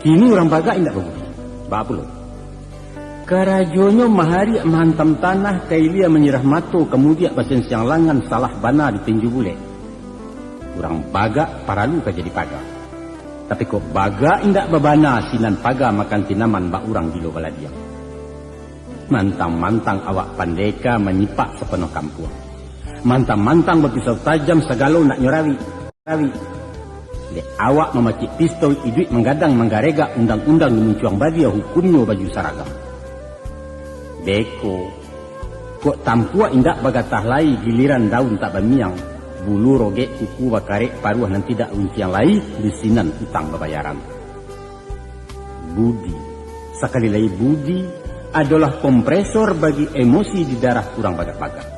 Kini orang baga indak berbudi. Bapak lo. Karajonyo mahari menghantam tanah kailia menyerah mato kemudian basen siang langan salah bana di tinju bule. Orang baga paralu ka jadi paga. Tapi kok baga indak babana sinan paga makan tinaman bak urang bilo baladiang. Mantang-mantang awak pandeka menyipak sepenuh kampung. Mantang-mantang berpisau tajam segalo nak nyorawi. Dek awak memacik pistol iduit menggadang menggarega undang-undang mencuang badia hukumnya baju saragam. Beko, kok tampua indak bagatah lai giliran daun tak bamiang, bulu roge kuku bakarek paruah nan tidak unciang lai disinan utang babayaran. Budi, sekali lagi budi adalah kompresor bagi emosi di darah kurang bagat-bagat.